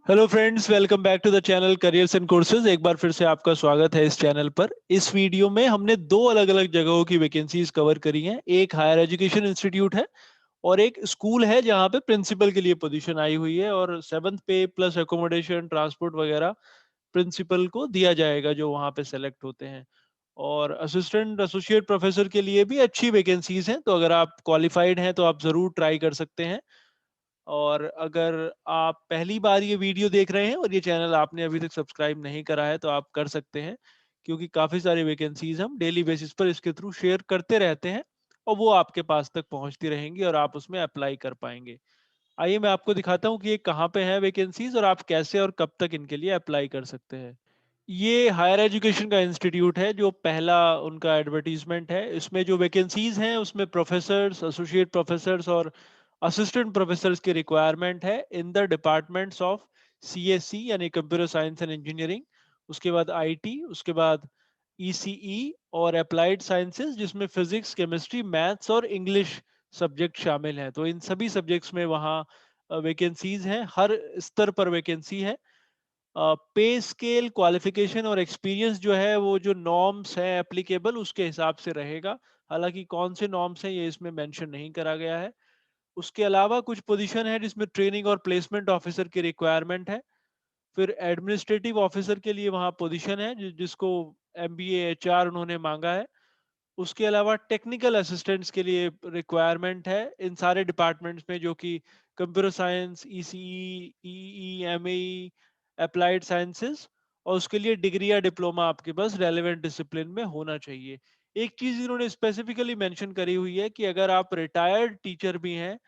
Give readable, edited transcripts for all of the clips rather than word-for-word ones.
Hello friends, welcome back to the channel careers and courses. एक बार फिर से आपका स्वागत है इस चैनल पर। इस वीडियो में हमने दो अलग अलग जगहों की वैकेंसीज कवर करी हैं। एक हायर एजुकेशन इंस्टीट्यूट है और एक स्कूल है जहां पे प्रिंसिपल के लिए पोजीशन आई हुई है, और सेवंथ पे प्लस एकोमोडेशन ट्रांसपोर्ट वगैरह प्रिंसिपल को दिया जाएगा जो वहां पे सेलेक्ट होते हैं। और असिस्टेंट एसोसिएट प्रोफेसर के लिए भी अच्छी वैकेंसीज हैं, तो अगर आप क्वालिफाइड हैं तो आप जरूर ट्राई कर सकते हैं। और अगर आप पहली बार ये वीडियो देख रहे हैं और ये चैनल आपने अभी तक सब्सक्राइब नहीं करा है तो आप कर सकते हैं, क्योंकि काफ़ी सारी वैकेंसीज हम डेली बेसिस पर इसके थ्रू शेयर करते रहते हैं और वो आपके पास तक पहुंचती रहेंगी और आप उसमें अप्लाई कर पाएंगे। आइए मैं आपको दिखाता हूँ कि ये कहाँ पे है वैकेंसीज और आप कैसे और कब तक इनके लिए अप्लाई कर सकते हैं। ये हायर एजुकेशन का इंस्टीट्यूट है जो पहला उनका एडवर्टीजमेंट है। इसमें जो वैकेंसीज हैं उसमें प्रोफेसर्स, एसोसिएट प्रोफेसर्स और असिस्टेंट प्रोफेसर्स की रिक्वायरमेंट है in the departments of CSC यानी कंप्यूटर साइंस एंड इंजीनियरिंग, उसके बाद आईटी, उसके बाद ईसीई और अप्लाइड साइंसेज जिसमें फिजिक्स, केमिस्ट्री, मैथ्स और इंग्लिश सब्जेक्ट शामिल हैं। तो इन सभी सब्जेक्ट्स में वहाँ वैकेंसीज हैं, हर स्तर पर वैकेंसी है। पे स्केल, क्वालिफिकेशन और एक्सपीरियंस जो है वो जो नॉर्म्स है एप्लीकेबल उसके हिसाब से रहेगा। हालांकि कौन से नॉर्म्स हैं ये इसमें मेंशन नहीं करा गया है। उसके अलावा कुछ पोजीशन है जिसमें ट्रेनिंग और प्लेसमेंट ऑफिसर की रिक्वायरमेंट है। फिर एडमिनिस्ट्रेटिव ऑफिसर के लिए वहाँ पोजीशन है जिसको एमबीए एचआर उन्होंने मांगा है। उसके अलावा टेक्निकल असिस्टेंट्स के लिए रिक्वायरमेंट है इन सारे डिपार्टमेंट्स में, जो कि computer science, ECE, EE, ME, applied sciences. और उसके लिए डिग्री या डिप्लोमा आपके पास रेलेवेंट डिसिप्लिन में होना चाहिए। एक चीज इन्होंने स्पेसिफिकली मेंशन करी हुई है कि अगर आप रिटायर्ड टीचर भी हैं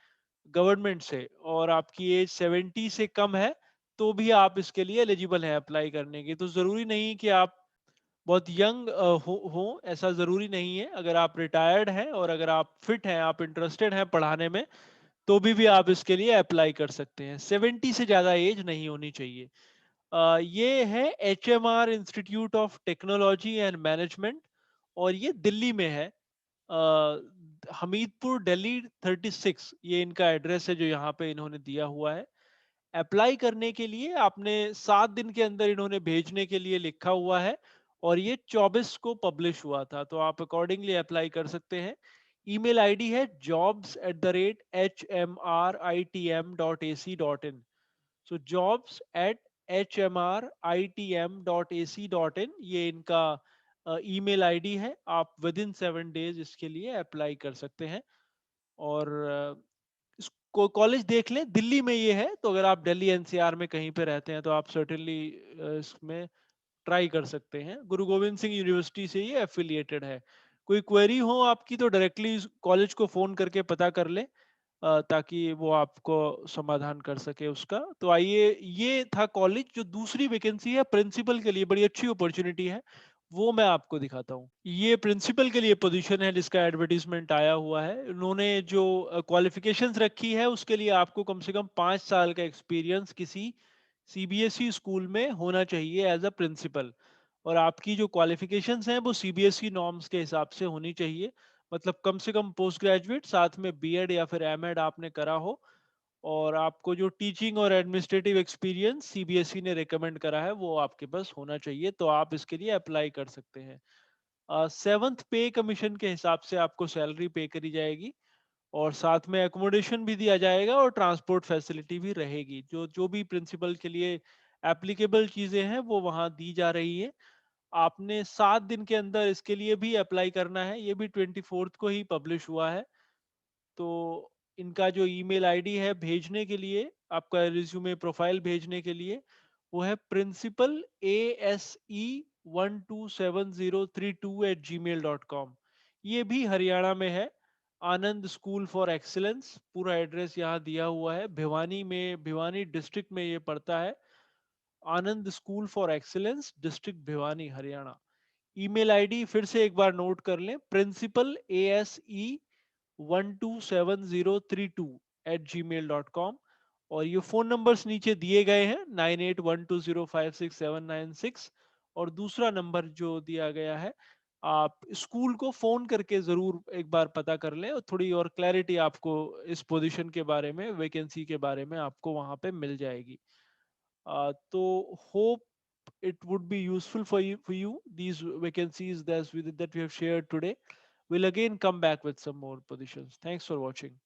गवर्नमेंट से और आपकी एज 70 से कम है तो भी आप इसके लिए एलिजिबल हैं अप्लाई करने की। तो जरूरी नहीं कि आप बहुत यंग हो, ऐसा जरूरी नहीं है। अगर आप रिटायर्ड हैं और अगर आप फिट हैं, आप इंटरेस्टेड हैं पढ़ाने में, तो भी आप इसके लिए अप्लाई कर सकते हैं। 70 से ज्यादा एज नहीं होनी चाहिए। ये है HMR institute of technology and management और ये दिल्ली में है। हमीदपुर दिल्ली 36 ये इनका एड्रेस है जो यहाँ पे इन्होंने दिया हुआ है। अप्लाई करने के लिए आपने 7 दिन के अंदर इन्होंने भेजने के लिए लिखा हुआ है और ये 24 को पब्लिश हुआ था, तो आप अकॉर्डिंगली अप्लाई कर सकते हैं। ईमेल आईडी है jobs@hmritm.ac.in। सो jobs@hmritm.ac.in ये इनका ईमेल आईडी है। आप विद इन 7 डेज इसके लिए अप्लाई कर सकते हैं। और इसको कॉलेज देख लें, दिल्ली में ये है, तो अगर आप दिल्ली एनसीआर में कहीं पे रहते हैं तो आप सर्टेनली इसमें ट्राई कर सकते हैं। गुरु गोविंद सिंह यूनिवर्सिटी से ये एफिलिएटेड है। कोई क्वेरी हो आपकी तो डायरेक्टली कॉलेज को फोन करके पता कर लें, ताकि वो आपको समाधान कर सके उसका। तो आइए, ये था कॉलेज। जो दूसरी वैकेंसी है प्रिंसिपल के लिए, बड़ी अच्छी अपॉर्चुनिटी है, वो मैं आपको दिखाता हूँ। ये प्रिंसिपल के लिए पोजीशन है जिसका एडवर्टीजमेंट आया हुआ है। उन्होंने जो क्वालिफिकेशंस रखी है उसके लिए आपको कम से कम 5 साल का एक्सपीरियंस किसी सीबीएसई स्कूल में होना चाहिए एज अ प्रिंसिपल। और आपकी जो क्वालिफिकेशंस हैं वो सीबीएसई नॉर्म्स के हिसाब से होनी चाहिए। मतलब कम से कम पोस्ट ग्रेजुएट, साथ में बीएड या फिर एमएड आपने करा हो, और आपको जो टीचिंग और एडमिनिस्ट्रेटिव एक्सपीरियंस सीबीएसई ने रिकमेंड करा है वो आपके पास होना चाहिए, तो आप इसके लिए अप्लाई कर सकते हैं। सेवंथ पे कमीशन के हिसाब से आपको सैलरी पे करी जाएगी और साथ में एकोमोडेशन भी दिया जाएगा और ट्रांसपोर्ट फैसिलिटी भी रहेगी। जो जो भी प्रिंसिपल के लिए एप्लीकेबल चीजें हैं वो वहाँ दी जा रही है। आपने 7 दिन के अंदर इसके लिए भी अप्लाई करना है। ये भी 24th को ही पब्लिश हुआ है। तो इनका जो ईमेल आईडी है भेजने के लिए, आपका रिज्यूमे प्रोफाइल भेजने के लिए, वो है principal ASE127032@gmail.com। ये भी हरियाणा में है। आनंद स्कूल फॉर एक्सीलेंस, पूरा एड्रेस यहाँ दिया हुआ है। भिवानी में, भिवानी डिस्ट्रिक्ट में ये पड़ता है। Anand school for excellence, district Bhiwani, Haryana. Email ID फिर से एक बार नोट कर लें, principal ASE127032@gmail.com। और ये फोन नंबर्स नीचे दिए गए हैं, 9812056796। और दूसरा नंबर जो दिया गया है, आप स्कूल को फोन करके जरूर एक बार पता कर लें और थोड़ी और क्लैरिटी आपको इस पोजीशन के बारे में, वैकेंसी के बारे में आपको वहां पे मिल जाएगी। तो hope it would be useful for you these vacancies that we have shared today. We'll again come back with some more positions. Thanks for watching.